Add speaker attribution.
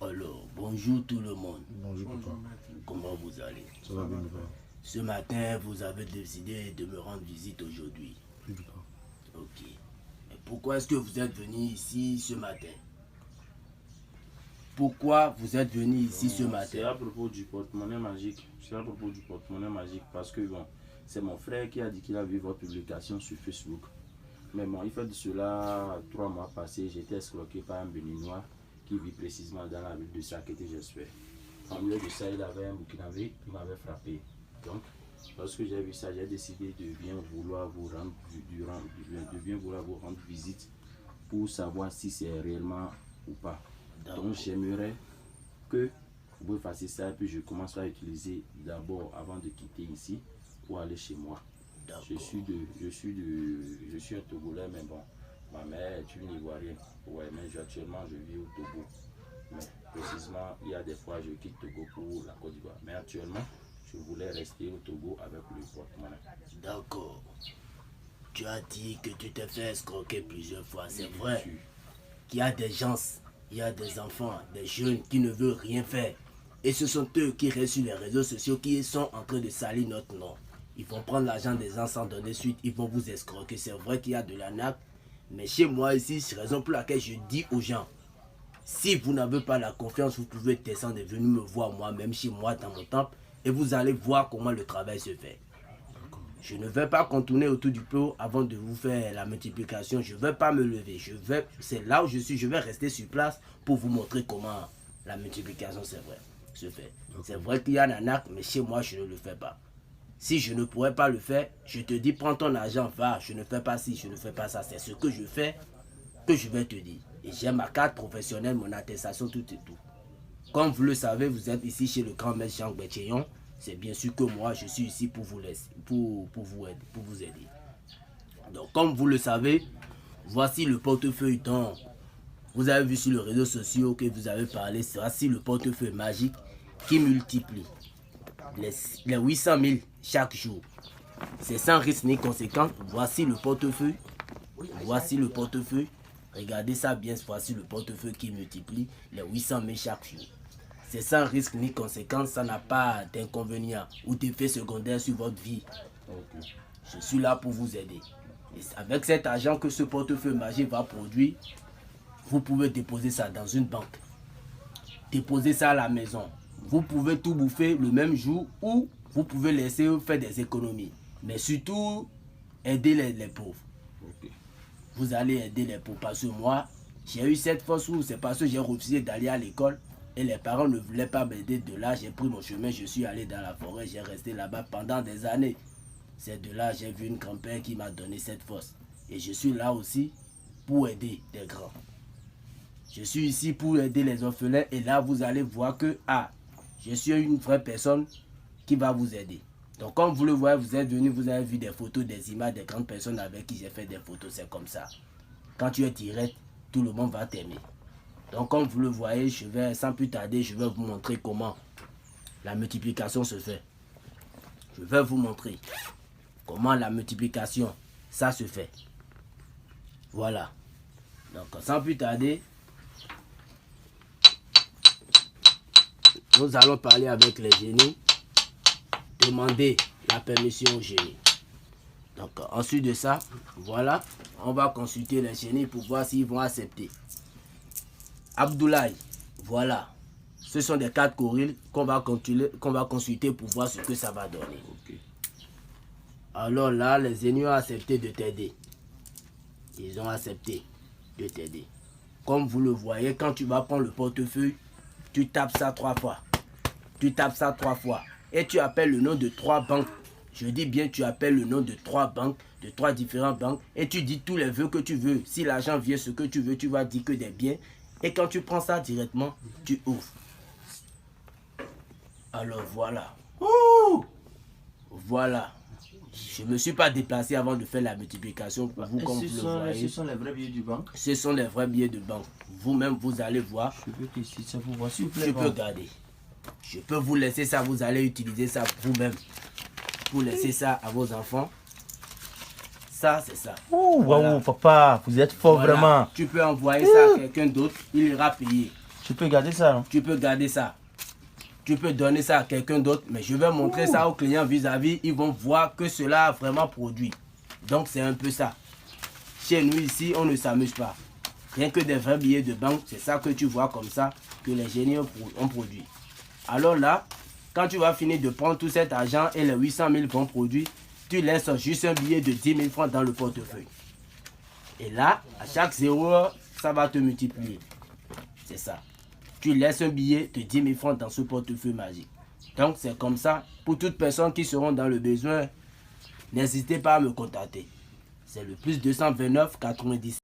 Speaker 1: Alors, bonjour tout le monde.
Speaker 2: Bonjour papa.
Speaker 1: Comment vous allez?
Speaker 2: Ça va bien papa.
Speaker 1: Ce matin, vous avez décidé de me rendre visite aujourd'hui.
Speaker 2: Oui papa.
Speaker 1: Ok. Et pourquoi est-ce que vous êtes venu ici ce matin? Pourquoi vous êtes venu ici ce matin?
Speaker 3: C'est à propos du porte-monnaie magique. C'est à propos du porte-monnaie magique parce que bon, c'est mon frère qui a dit qu'il a vu votre publication sur Facebook. Mais bon, il fait de cela 3 mois passés, j'ai été escroqué par un Béninois qui vit précisément dans la ville de Sakété, j'espère. En milieu de ça, il avait un Burkinabé qui m'avait frappé. Donc, lorsque j'ai vu ça, j'ai décidé de bien vouloir vous rendre visite pour savoir si c'est réellement ou pas. Donc, j'aimerais que vous fassiez ça et puis je commence à utiliser d'abord avant de quitter ici pour aller chez moi. Je suis un Togolais, mais bon, ma mère est une Ivoirienne. Ouais, mais actuellement je vis au Togo. Mais précisément, il y a des fois je quitte Togo pour la Côte d'Ivoire. Mais actuellement, je voulais rester au Togo avec le porte-monnaie.
Speaker 1: D'accord. Tu as dit que tu t'es fait escroquer plusieurs fois. C'est vrai qu'il y a des gens, il y a des enfants, des jeunes qui ne veulent rien faire. Et ce sont eux qui restent sur les réseaux sociaux qui sont en train de salir notre nom. Ils vont prendre l'argent des gens sans donner suite, ils vont vous escroquer. C'est vrai qu'il y a de l'arnaque, mais chez moi ici, c'est la raison pour laquelle je dis aux gens, si vous n'avez pas la confiance, vous pouvez descendre et venir me voir moi-même chez moi dans mon temple et vous allez voir comment le travail se fait. Je ne vais pas contourner autour du pot avant de vous faire la multiplication. Je ne vais pas me lever. C'est là où je suis. Je vais rester sur place pour vous montrer comment la multiplication se fait. C'est vrai qu'il y a un arnaque, mais chez moi, je ne le fais pas. Si je ne pourrais pas le faire, je te dis, prends ton argent, va, je ne fais pas ci, je ne fais pas ça. C'est ce que je fais que je vais te dire. Et j'ai ma carte professionnelle, mon attestation, tout et tout. Comme vous le savez, vous êtes ici chez le grand maître Jean Béthéon. C'est bien sûr que moi, je suis ici pour vous laisser, pour vous aider. Donc, comme vous le savez, voici le portefeuille dont vous avez vu sur les réseaux sociaux que vous avez parlé. Voici le portefeuille magique qui multiplie les 800 000 chaque jour. C'est sans risque ni conséquence. Voici le portefeuille. Voici le portefeuille. Regardez ça bien. Voici le portefeuille qui multiplie les 800 000 chaque jour. C'est sans risque ni conséquence. Ça n'a pas d'inconvénient ou d'effet secondaire sur votre vie. Je suis là pour vous aider. Et avec cet argent que ce portefeuille magique va produire, vous pouvez déposer ça dans une banque. Déposer ça à la maison. Vous pouvez tout bouffer le même jour ou vous pouvez laisser faire des économies. Mais surtout, aider les pauvres. Vous allez aider les pauvres. Parce que moi, j'ai eu cette force où c'est parce que j'ai refusé d'aller à l'école et les parents ne voulaient pas m'aider. De là, j'ai pris mon chemin, je suis allé dans la forêt, j'ai resté là-bas pendant des années. C'est de là j'ai vu une grand-père qui m'a donné cette force. Et je suis là aussi pour aider des grands. Je suis ici pour aider les orphelins et là, vous allez voir que, je suis une vraie personne qui va vous aider. Donc comme vous le voyez, vous êtes venu, vous avez vu des photos, des images des grandes personnes avec qui j'ai fait des photos, c'est comme ça. Quand tu es direct, tout le monde va t'aimer. Donc comme vous le voyez, sans plus tarder, je vais vous montrer comment la multiplication se fait. Je vais vous montrer comment la multiplication, ça se fait. Voilà. Donc sans plus tarder, nous allons parler avec les génies, demander la permission aux génies. Donc ensuite de ça, voilà, on va consulter les génies pour voir s'ils vont accepter. Abdoulaye, voilà, ce sont des 4 gorilles qu'on va consulter pour voir ce que ça va donner. Alors là, les génies ont accepté de t'aider. Ils ont accepté de t'aider. Comme vous le voyez, quand tu vas prendre le portefeuille, tu tapes ça 3 fois. Tu tapes ça 3 fois. Et tu appelles le nom de 3 banques. Je dis bien, tu appelles le nom de 3 banques, de 3 différentes banques. Et tu dis tous les vœux que tu veux. Si l'argent vient, ce que tu veux, tu vas dire que des biens. Et quand tu prends ça directement, tu ouvres. Alors voilà. Ouh! Voilà. Je ne me suis pas déplacé avant de faire la multiplication pour vous, comme vous le voyez.
Speaker 3: Ce sont les vrais billets du banque.
Speaker 1: Ce sont les vrais billets de banque. Vous-même, vous allez voir.
Speaker 3: Je peux tester ça pour voir, s'il vous plaît.
Speaker 1: Je peux garder. Je peux vous laisser ça, vous allez utiliser ça vous-même. Pour laisser ça à vos enfants. Ça, c'est ça.
Speaker 4: Ouh, voilà. Wow, papa, vous êtes fort, voilà. Vraiment.
Speaker 1: Tu peux envoyer ça à quelqu'un d'autre, il ira payer.
Speaker 2: Tu peux garder ça, hein?
Speaker 1: Tu peux garder ça. Tu peux donner ça à quelqu'un d'autre, mais je vais montrer ça aux clients vis-à-vis. Ils vont voir que cela a vraiment produit. Donc c'est un peu ça. Chez nous ici, on ne s'amuse pas. Rien que des vrais billets de banque, c'est ça que tu vois comme ça, que les génies ont produit. Alors là, quand tu vas finir de prendre tout cet argent et les 800 000 bons produits, tu laisses juste un billet de 10 000 francs dans le portefeuille. Et là, à chaque 0 heure, ça va te multiplier. C'est ça. Tu laisses un billet de 10 000 francs dans ce portefeuille magique. Donc c'est comme ça. Pour toutes personnes qui seront dans le besoin, n'hésitez pas à me contacter. C'est le +229 90.